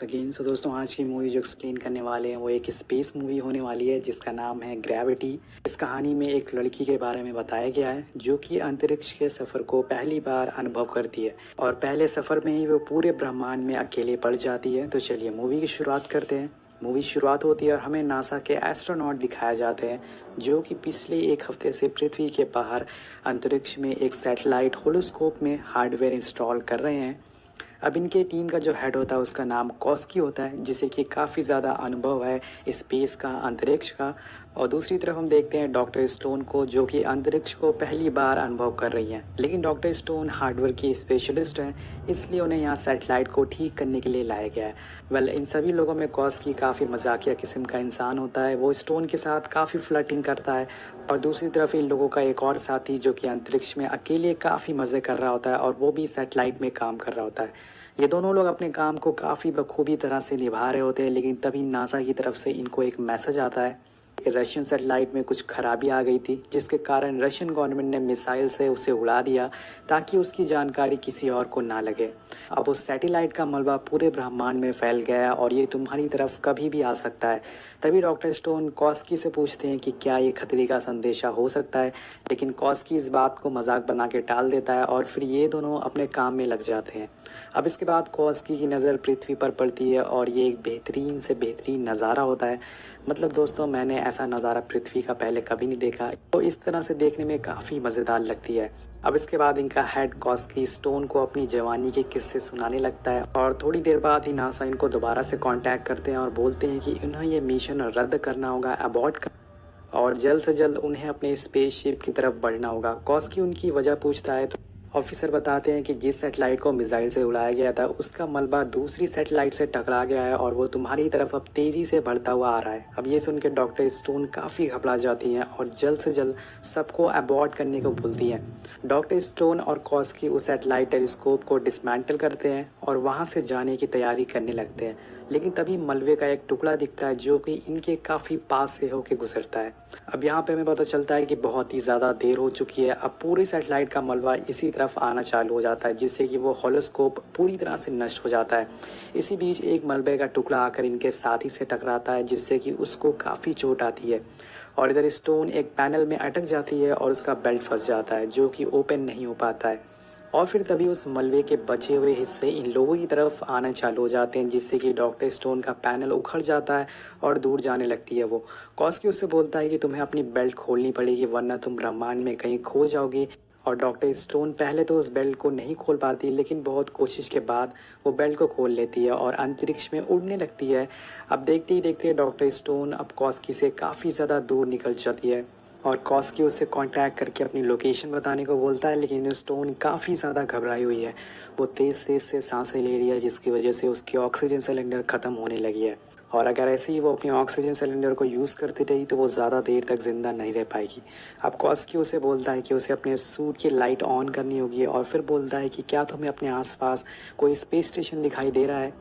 Again so दोस्तों, आज की मूवी जो एक्सप्लेन करने वाले हैं वो एक स्पेस मूवी होने वाली है जिसका नाम है ग्रेविटी। इस कहानी में एक लड़की के बारे में बताया गया है जो कि अंतरिक्ष के सफ़र को पहली बार अनुभव करती है और पहले सफ़र में ही वो पूरे ब्रह्मांड में अकेले पड़ जाती है। तो चलिए मूवी की शुरुआत करते हैं। मूवी शुरुआत होती है और हमें नासा के एस्ट्रोनॉट दिखाए जाते हैं जो कि पिछले एक हफ्ते से पृथ्वी के बाहर अंतरिक्ष में एक सैटेलाइट होलोस्कोप में हार्डवेयर इंस्टॉल कर रहे हैं। अब इनके टीम का जो हेड होता है उसका नाम कॉस्की होता है जिसे कि काफ़ी ज़्यादा अनुभव है स्पेस का, अंतरिक्ष का। और दूसरी तरफ हम देखते हैं डॉक्टर स्टोन को जो कि अंतरिक्ष को पहली बार अनुभव कर रही हैं। लेकिन डॉक्टर स्टोन हार्डवेयर की स्पेशलिस्ट हैं, इसलिए उन्हें यहाँ सैटेलाइट को ठीक करने के लिए लाया गया है। इन सभी लोगों में कॉस्की काफ़ी मजाकिया किस्म का इंसान होता है। वो स्टोन के साथ काफ़ी फ्लर्टिंग करता है और दूसरी तरफ इन लोगों का एक और साथी जो कि अंतरिक्ष में अकेले काफ़ी मज़े कर रहा होता है और वो भी सैटेलाइट में काम कर रहा होता है। ये दोनों लोग अपने काम को काफ़ी बखूबी तरह से निभा रहे होते हैं। लेकिन तभी नासा की तरफ से इनको एक मैसेज आता है कि रशियन सैटेलाइट में कुछ खराबी आ गई थी जिसके कारण रशियन गवर्नमेंट ने मिसाइल से उसे उड़ा दिया ताकि उसकी जानकारी किसी और को ना लगे। अब उस सैटेलाइट का मलबा पूरे ब्रह्मांड में फैल गया और ये तुम्हारी तरफ कभी भी आ सकता है। तभी डॉक्टर स्टोन कॉस्की से पूछते हैं कि क्या ये खतरे का संदेशा हो सकता है, लेकिन कॉस्की इस बात को मजाक बना के टाल देता है और फिर ये दोनों अपने काम में लग जाते हैं। अब इसके बाद कॉस्की की नज़र पृथ्वी पर पड़ती है और ये एक बेहतरीन से बेहतरीन नज़ारा होता है। मतलब दोस्तों, मैंने ऐसा नज़ारा पृथ्वी का पहले कभी नहीं देखा, तो इस तरह से देखने में काफ़ी मज़ेदार लगती है। अब इसके बाद इनका हेड कॉस्की स्टोन को अपनी जवानी के किस्से सुनाने लगता है और थोड़ी देर बाद ही नासा इनको दोबारा से कांटेक्ट करते हैं और बोलते हैं कि उन्हें ये मिशन रद्द करना होगा, अबॉर्ट कर और जल्द से जल्द उन्हें अपने स्पेसशिप की तरफ बढ़ना होगा। कॉस्की उनकी वजह पूछता है तो ऑफिसर बताते हैं कि जिस सैटेलाइट को मिसाइल से उड़ाया गया था उसका मलबा दूसरी सैटेलाइट से टकरा गया है और वो तुम्हारी तरफ अब तेज़ी से बढ़ता हुआ आ रहा है। अब ये सुन के डॉक्टर स्टोन काफ़ी घबरा जाती हैं और जल्द से जल्द सबको अबॉर्ट करने को बोलती हैं। डॉक्टर स्टोन और कॉस्की उस सैटेलाइट टेलीस्कोप को डिसमेंटल करते हैं और वहाँ से जाने की तैयारी करने लगते हैं। लेकिन तभी मलबे का एक टुकड़ा दिखता है जो कि इनके काफ़ी पास से होकर गुजरता है। अब यहाँ पे हमें पता चलता है कि बहुत ही ज़्यादा देर हो चुकी है। अब पूरे सैटेलाइट का मलबा इसी तरफ आना चालू हो जाता है जिससे कि वो होलोस्कोप पूरी तरह से नष्ट हो जाता है। इसी बीच एक मलबे का टुकड़ा आकर इनके साथी से टकराता है जिससे कि उसको काफ़ी चोट आती है और इधर स्टोन एक पैनल में अटक जाती है और उसका बेल्ट फंस जाता है जो कि ओपन नहीं हो पाता है। और फिर तभी उस मलबे के बचे हुए हिस्से इन लोगों की तरफ आना चालू हो जाते हैं जिससे कि डॉक्टर स्टोन का पैनल उखड़ जाता है और दूर जाने लगती है वो। कॉस्की उससे बोलता है कि तुम्हें अपनी बेल्ट खोलनी पड़ेगी वरना तुम ब्रह्मांड में कहीं खो जाओगे। और डॉक्टर स्टोन पहले तो उस बेल्ट को नहीं खोल पाती लेकिन बहुत कोशिश के बाद वो बेल्ट को खोल लेती है और अंतरिक्ष में उड़ने लगती है। अब देखते ही देखते डॉक्टर स्टोन अब कॉस्की से काफ़ी ज़्यादा दूर निकल जाती है और कॉस्की उससे कांटेक्ट करके अपनी लोकेशन बताने को बोलता है। लेकिन स्टोन काफ़ी ज़्यादा घबराई हुई है, वो तेज़ तेज़ से सांसें ले रही है जिसकी वजह से उसकी ऑक्सीजन सिलेंडर ख़त्म होने लगी है और अगर ऐसे ही वो अपनी ऑक्सीजन सिलेंडर को यूज़ करती रही तो वो ज़्यादा देर तक ज़िंदा नहीं रह पाएगी। अब कॉस्की उसे बोलता है कि उसे अपने सूट की लाइट ऑन करनी होगी और फिर बोलता है कि क्या तुम्हें अपने आसपास कोई स्पेस स्टेशन दिखाई दे रहा है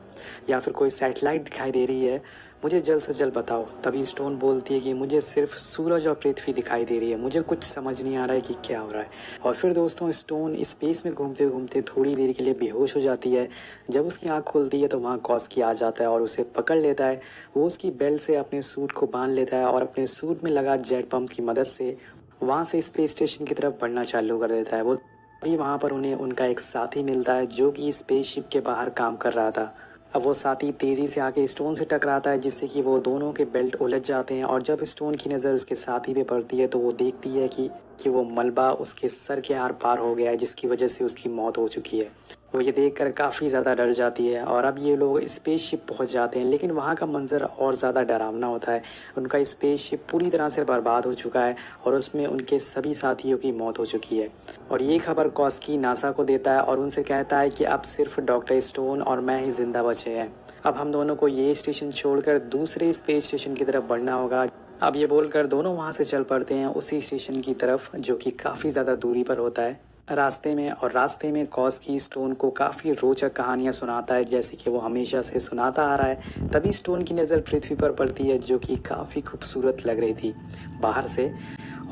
या फिर कोई सैटेलाइट दिखाई दे रही है, मुझे जल्द से जल्द बताओ। तभी स्टोन बोलती है कि मुझे सिर्फ सूरज और पृथ्वी दिखाई दे रही है, मुझे कुछ समझ नहीं आ रहा है कि क्या हो रहा है। और फिर दोस्तों स्टोन स्पेस में घूमते घूमते थोड़ी देर के लिए बेहोश हो जाती है। जब उसकी आँख खुलती है तो वहाँ कॉस्की आ जाता है और उसे पकड़ लेता है। वो उसकी बेल्ट से अपने सूट को बांध लेता है और अपने सूट में लगा जेट पंप की मदद से वहाँ से स्पेस स्टेशन की तरफ बढ़ना चालू कर देता है। वो अभी वहाँ पर उन्हें उनका एक साथी मिलता है जो कि स्पेसशिप के बाहर काम कर रहा था। अब वो साथी तेज़ी से आके स्टोन से टकराता है जिससे कि वो दोनों के बेल्ट उलझ जाते हैं और जब स्टोन की नज़र उसके साथी पे पड़ती है तो वो देखती है कि वो मलबा उसके सर के आर पार हो गया है जिसकी वजह से उसकी मौत हो चुकी है। वो ये देखकर काफ़ी ज़्यादा डर जाती है और अब ये लोग स्पेसशिप पहुंच जाते हैं लेकिन वहाँ का मंजर और ज़्यादा डरावना होता है। उनका स्पेसशिप पूरी तरह से बर्बाद हो चुका है और उसमें उनके सभी साथियों की मौत हो चुकी है। और ये खबर कॉस्की नासा को देता है और उनसे कहता है कि अब सिर्फ डॉक्टर स्टोन और मैं ही जिंदा बचे हैं। अब हम दोनों को ये स्टेशन छोड़कर दूसरे स्पेस स्टेशन की तरफ बढ़ना होगा। अब ये बोलकर दोनों वहाँ से चल पड़ते हैं उसी स्टेशन की तरफ जो कि काफ़ी ज़्यादा दूरी पर होता है। रास्ते में कॉस्की स्टोन को काफ़ी रोचक कहानियाँ सुनाता है जैसे कि वो हमेशा से सुनाता आ रहा है। तभी स्टोन की नज़र पृथ्वी पर पड़ती है जो कि काफ़ी खूबसूरत लग रही थी बाहर से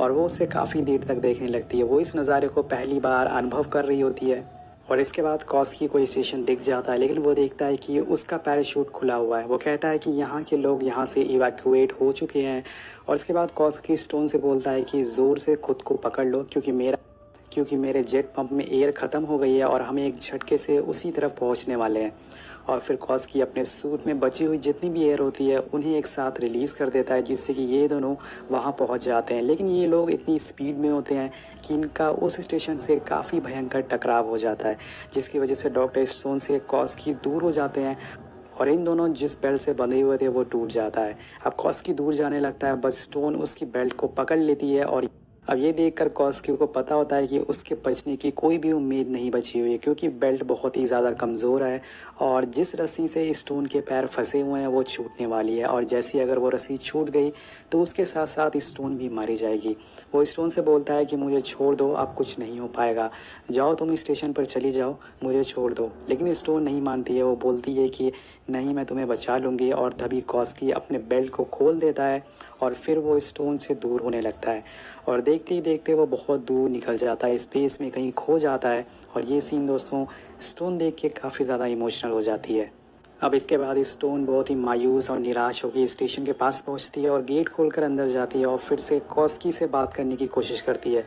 और वो उसे काफ़ी देर तक देखने लगती है। वो इस नज़ारे को पहली बार अनुभव कर रही होती है और इसके बाद कॉस्की को स्टेशन दिख जाता है, लेकिन वो देखता है कि उसका पैराशूट खुला हुआ है। वो कहता है कि यहाँ के लोग यहाँ से इवैक्यूएट हो चुके हैं। और इसके बाद कॉस्की स्टोन से बोलता है कि ज़ोर से खुद को पकड़ लो, क्योंकि मेरे जेट पंप में एयर ख़त्म हो गई है और हम एक झटके से उसी तरफ पहुंचने वाले हैं। और फिर कॉस्की अपने सूट में बची हुई जितनी भी एयर होती है उन्हें एक साथ रिलीज़ कर देता है, जिससे कि ये दोनों वहां पहुंच जाते हैं। लेकिन ये लोग इतनी स्पीड में होते हैं कि इनका उस स्टेशन से काफ़ी भयंकर टकराव हो जाता है, जिसकी वजह से डॉक्टर स्टोन से कॉस्की दूर हो जाते हैं और इन दोनों जिस बेल्ट से बंधे हुए थे वो टूट जाता है। अब कॉस्की दूर जाने लगता है, बस स्टोन उसकी बेल्ट को पकड़ लेती है। और अब ये देखकर कॉस्की को पता होता है कि उसके बचने की कोई भी उम्मीद नहीं बची हुई है, क्योंकि बेल्ट बहुत ही ज़्यादा कमज़ोर है और जिस रस्सी से स्टोन के पैर फंसे हुए हैं वो छूटने वाली है। और जैसी अगर वो रस्सी छूट गई तो उसके साथ साथ स्टोन भी मारी जाएगी। वो स्टोन से बोलता है कि मुझे छोड़ दो, अब कुछ नहीं हो पाएगा, जाओ तुम स्टेशन पर चली जाओ, मुझे छोड़ दो। लेकिन स्टोन नहीं मानती है, वो बोलती है कि नहीं, मैं तुम्हें बचा लूँगी। और तभी कॉस्की अपने बेल्ट को खोल देता है और फिर वो स्टोन से दूर होने लगता है और देखते ही देखते वो बहुत दूर निकल जाता है, स्पेस में कहीं खो जाता है। और ये सीन दोस्तों स्टोन देख के काफ़ी ज़्यादा इमोशनल हो जाती है। अब इसके बाद स्टोन बहुत ही मायूस और निराश होकर स्टेशन के पास पहुंचती है और गेट खोलकर अंदर जाती है और फिर से कॉस्की से बात करने की कोशिश करती है।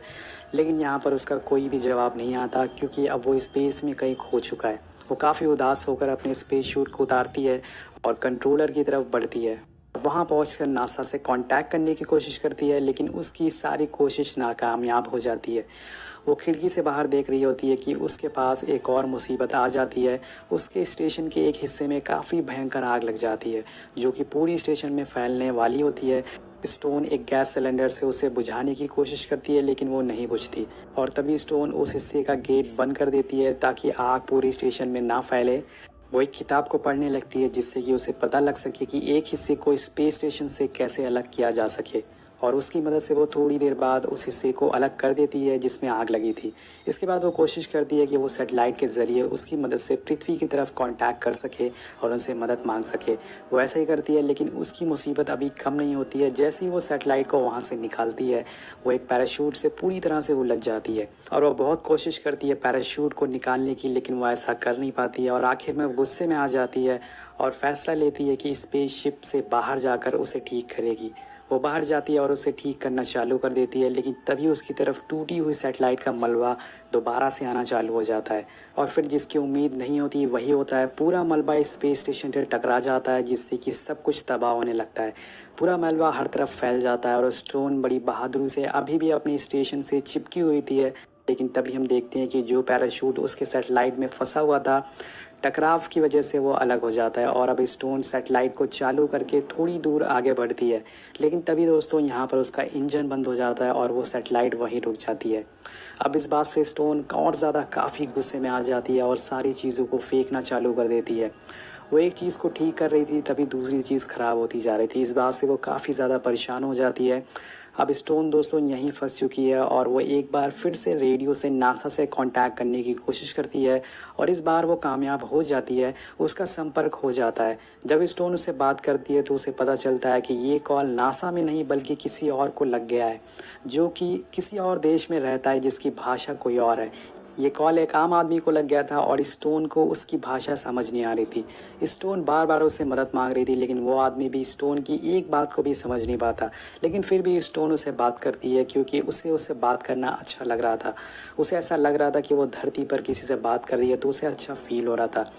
लेकिन यहाँ पर उसका कोई भी जवाब नहीं आता, क्योंकि अब वो स्पेस में कहीं खो चुका है। वो काफ़ी उदास होकर अपने स्पेस शूट को उतारती है और कंट्रोलर की तरफ बढ़ती है। वहां पहुंचकर नासा से कांटेक्ट करने की कोशिश करती है, लेकिन उसकी सारी कोशिश नाकामयाब हो जाती है। वो खिड़की से बाहर देख रही होती है कि उसके पास एक और मुसीबत आ जाती है। उसके स्टेशन के एक हिस्से में काफ़ी भयंकर आग लग जाती है, जो कि पूरी स्टेशन में फैलने वाली होती है। स्टोन एक गैस सिलेंडर से उसे बुझाने की कोशिश करती है, लेकिन वो नहीं बुझती। और तभी स्टोन उस हिस्से का गेट बंद कर देती है ताकि आग पूरी स्टेशन में ना फैले। वो एक किताब को पढ़ने लगती है, जिससे कि उसे पता लग सके कि एक हिस्से को स्पेस स्टेशन से कैसे अलग किया जा सके। और उसकी मदद से वो थोड़ी देर बाद उस हिस्से को अलग कर देती है जिसमें आग लगी थी। इसके बाद वो कोशिश करती है कि वो सैटेलाइट के ज़रिए उसकी मदद से पृथ्वी की तरफ कांटेक्ट कर सके और उनसे मदद मांग सके। वो ऐसा ही करती है, लेकिन उसकी मुसीबत अभी कम नहीं होती है। जैसे ही वो सैटेलाइट को वहाँ से निकालती है, वो एक पैराशूट से पूरी तरह से उलझ जाती है और वो बहुत कोशिश करती है पैराशूट को निकालने की, लेकिन वो ऐसा कर नहीं पाती है। और आखिर में गुस्से में आ जाती है और फैसला लेती है कि स्पेसशिप से बाहर जाकर उसे ठीक करेगी। वो बाहर जाती है और उसे ठीक करना चालू कर देती है, लेकिन तभी उसकी तरफ टूटी हुई सैटेलाइट का मलबा दोबारा से आना चालू हो जाता है। और फिर जिसकी उम्मीद नहीं होती वही होता है, पूरा मलबा स्पेस स्टेशन पर टकरा जाता है, जिससे कि सब कुछ तबाह होने लगता है। पूरा मलबा हर तरफ फैल जाता है और स्टोन बड़ी बहादुरी से अभी भी अपने स्टेशन से चिपकी हुई थी है। लेकिन तभी हम देखते हैं कि जो पैराशूट उसके सैटेलाइट में फंसा हुआ था, टकराव की वजह से वो अलग हो जाता है और अब स्टोन सैटेलाइट को चालू करके थोड़ी दूर आगे बढ़ती है। लेकिन तभी दोस्तों यहाँ पर उसका इंजन बंद हो जाता है और वो सैटेलाइट वहीं रुक जाती है। अब इस बात से स्टोन और ज़्यादा काफ़ी गुस्से में आ जाती है और सारी चीज़ों को फेंकना चालू कर देती है। वो एक चीज़ को ठीक कर रही थी, तभी दूसरी चीज़ ख़राब होती जा रही थी। इस बात से वो काफ़ी ज़्यादा परेशान हो जाती है। अब स्टोन दोस्तों यहीं फंस चुकी है और वो एक बार फिर से रेडियो से नासा से कांटेक्ट करने की कोशिश करती है और इस बार वो कामयाब हो जाती है। उसका संपर्क हो जाता है। जब स्टोन उससे बात करती है तो उसे पता चलता है कि ये कॉल नासा में नहीं बल्कि किसी और को लग गया है, जो कि किसी और देश में रहता है, जिसकी भाषा कोई और है। ये कॉल एक आम आदमी को लग गया था और स्टोन को उसकी भाषा समझ नहीं आ रही थी। स्टोन बार बार उससे मदद मांग रही थी, लेकिन वो आदमी भी स्टोन की एक बात को भी समझ नहीं पाता। लेकिन फिर भी स्टोन उसे बात करती है, क्योंकि उसे उससे बात करना अच्छा लग रहा था। उसे ऐसा लग रहा था कि वो धरती पर किसी से बात कर रही है, तो उसे अच्छा फील हो रहा था।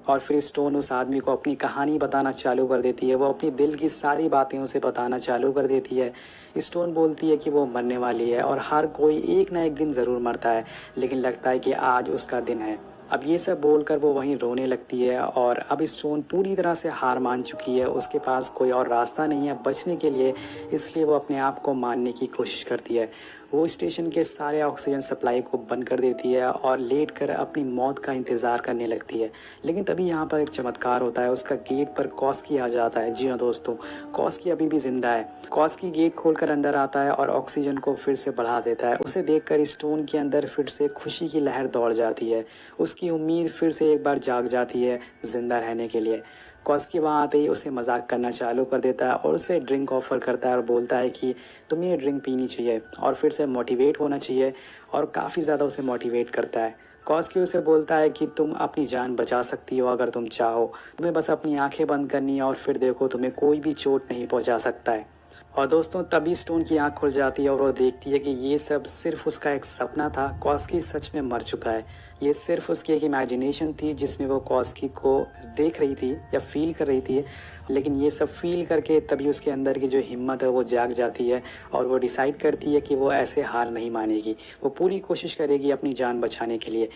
और फिर स्टोन उस आदमी को अपनी कहानी बताना चालू कर देती है। वो अपनी दिल की सारी बातें उसे बताना चालू कर देती है। स्टोन बोलती है कि वो मरने वाली है और हर कोई एक ना एक दिन ज़रूर मरता है, लेकिन लगता है कि आज उसका दिन है। अब ये सब बोलकर वो वहीं रोने लगती है और अब स्टोन पूरी तरह से हार मान चुकी है। उसके पास कोई और रास्ता नहीं है बचने के लिए, इसलिए वो अपने आप को मारने की कोशिश करती है। वो स्टेशन के सारे ऑक्सीजन सप्लाई को बंद कर देती है और लेट कर अपनी मौत का इंतज़ार करने लगती है। लेकिन तभी यहाँ पर एक चमत्कार होता है, उसका गेट पर कॉस्की आ जाता है। जी हाँ दोस्तों, कॉस्की अभी भी जिंदा है। कॉस्की गेट खोलकर अंदर आता है और ऑक्सीजन को फिर से बढ़ा देता है। उसे देखकर स्टोन के अंदर फिर से खुशी की लहर दौड़ जाती है। उसकी उम्मीद फिर से एक बार जाग जाती है जिंदा रहने के लिए। कॉस्की वहाँ आते ही उसे मजाक करना चालू कर देता है और उसे ड्रिंक ऑफर करता है और बोलता है कि तुम्हें ये ड्रिंक पीनी चाहिए और फिर से मोटिवेट होना चाहिए, और काफ़ी ज़्यादा उसे मोटिवेट करता है। कॉस्की उसे बोलता है कि तुम अपनी जान बचा सकती हो अगर तुम चाहो, तुम्हें बस अपनी आंखें बंद करनी है और फिर देखो तुम्हें कोई भी चोट नहीं पहुंचा सकता है। और दोस्तों तभी स्टोन की आंख खुल जाती है और वो देखती है कि ये सब सिर्फ उसका एक सपना था, कॉस्की सच में मर चुका है। ये सिर्फ उसकी एक इमेजिनेशन थी जिसमें वो कॉस्की को देख रही थी या फील कर रही थी, लेकिन ये सब फील करके तभी उसके अंदर की जो हिम्मत है वो जाग जाती है और वो डिसाइड करती है कि वो ऐसे हार नहीं मानेगी, वो पूरी कोशिश करेगी अपनी जान बचाने के लिए।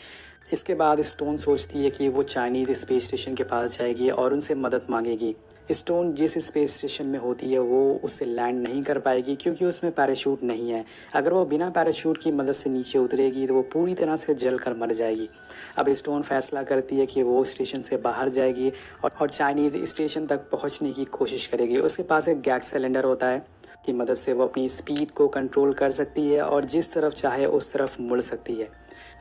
इसके बाद स्टोन सोचती है कि वो चाइनीज़ स्पेस स्टेशन के पास जाएगी और उनसे मदद मांगेगी। स्टोन जिस स्पेस स्टेशन में होती है वो उससे लैंड नहीं कर पाएगी क्योंकि उसमें पैराशूट नहीं है। अगर वो बिना पैराशूट की मदद से नीचे उतरेगी तो वो पूरी तरह से जल कर मर जाएगी। अब स्टोन फैसला करती है कि वो स्टेशन से बाहर जाएगी और चाइनीज़ स्टेशन तक पहुंचने की कोशिश करेगी। उसके पास एक गैस सिलेंडर होता है की मदद से वो अपनी स्पीड को कंट्रोल कर सकती है और जिस तरफ चाहे उस तरफ मुड़ सकती है।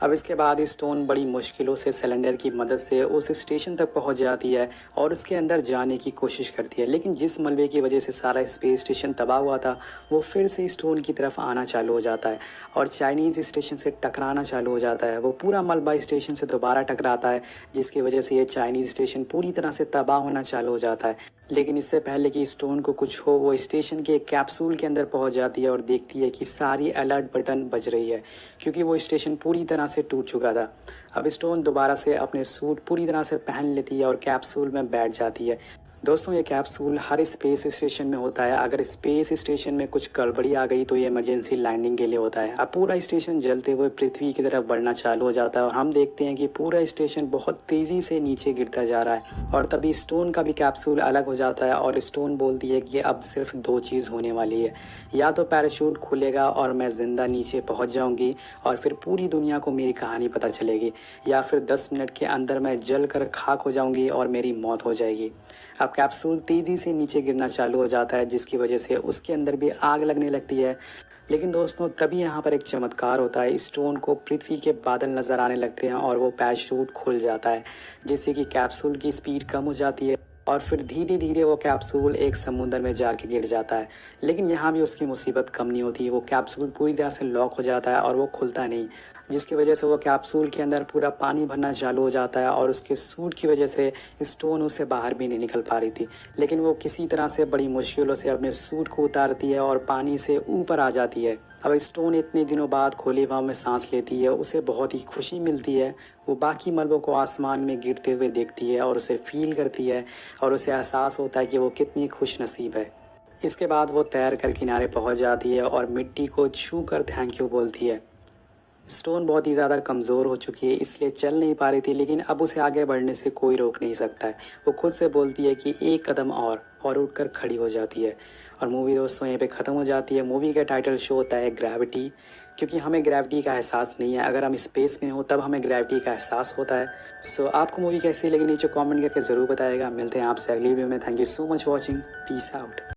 अब इसके बाद स्टोन बड़ी मुश्किलों से सिलेंडर की मदद से उस स्टेशन तक पहुंच जाती है और उसके अंदर जाने की कोशिश करती है, लेकिन जिस मलबे की वजह से सारा स्पेस स्टेशन तबाह हुआ था वो फिर से स्टोन की तरफ आना चालू हो जाता है और चाइनीज़ स्टेशन से टकराना चालू हो जाता है। वो पूरा मलबा स्टेशन से दोबारा टकराता है जिसकी वजह से ये चाइनीज़ स्टेशन पूरी तरह से तबाह होना चालू हो जाता है। लेकिन इससे पहले कि स्टोन को कुछ हो वो स्टेशन के एक कैप्सूल के अंदर पहुंच जाती है और देखती है कि सारी अलर्ट बटन बज रही है क्योंकि वो स्टेशन पूरी तरह से टूट चुका था। अब स्टोन दोबारा से अपने सूट पूरी तरह से पहन लेती है और कैप्सूल में बैठ जाती है। दोस्तों ये कैप्सूल हर स्पेस स्टेशन में होता है। अगर स्पेस स्टेशन में कुछ गड़बड़ी आ गई तो ये इमरजेंसी लैंडिंग के लिए होता है। अब पूरा स्टेशन जलते हुए पृथ्वी की तरफ बढ़ना चालू हो जाता है और हम देखते हैं कि पूरा स्टेशन बहुत तेज़ी से नीचे गिरता जा रहा है और तभी स्टोन का भी कैप्सूल अलग हो जाता है और स्टोन बोलती है कि अब सिर्फ दो चीज़ होने वाली है, या तो पैराशूट खुलेगा और मैं ज़िंदा नीचे पहुँच जाऊँगी और फिर पूरी दुनिया को मेरी कहानी पता चलेगी, या फिर 10 मिनट के अंदर मैं जल कर खाक हो जाऊँगी और मेरी मौत हो जाएगी। अब कैप्सूल तेज़ी से नीचे गिरना चालू हो जाता है जिसकी वजह से उसके अंदर भी आग लगने लगती है। लेकिन दोस्तों तभी यहाँ पर एक चमत्कार होता है, स्टोन को पृथ्वी के बादल नज़र आने लगते हैं और वो पैराशूट खुल जाता है जिससे कि कैप्सूल की स्पीड कम हो जाती है और फिर धीरे धीरे वो कैप्सूल एक समुंदर में जाके गिर जाता है। लेकिन यहाँ भी उसकी मुसीबत कम नहीं होती, वो कैप्सूल पूरी तरह से लॉक हो जाता है और वो खुलता नहीं, जिसकी वजह से वो कैप्सूल के अंदर पूरा पानी भरना चालू हो जाता है और उसके सूट की वजह से स्टोन उससे बाहर भी नहीं निकल पा रही थी। लेकिन वो किसी तरह से बड़ी मुश्किलों से अपने सूट को उतारती है और पानी से ऊपर आ जाती है। अब स्टोन इतने दिनों बाद खुली हवा में सांस लेती है, उसे बहुत ही खुशी मिलती है। वो बाकी मलबों को आसमान में गिरते हुए देखती है और उसे फील करती है और उसे एहसास होता है कि वो कितनी खुश नसीब है। इसके बाद वो तैर कर किनारे पहुंच जाती है और मिट्टी को छू कर थैंक यू बोलती है। स्टोन बहुत ही ज़्यादा कमज़ोर हो चुकी है इसलिए चल नहीं पा रही थी, लेकिन अब उसे आगे बढ़ने से कोई रोक नहीं सकता है। वो खुद से बोलती है कि एक कदम और उठकर खड़ी हो जाती है। और मूवी दोस्तों यहीं पे ख़त्म हो जाती है। मूवी का टाइटल शो होता है ग्रेविटी, क्योंकि हमें ग्रेविटी का एहसास नहीं है, अगर हम स्पेस में हो तब हमें ग्रेविटी का एहसास होता है। सो आपको मूवी कैसी लगी नीचे कॉमेंट करके ज़रूर बताएगा। मिलते हैं आपसे अगली वीडियो में। Thank you so much watching, peace out.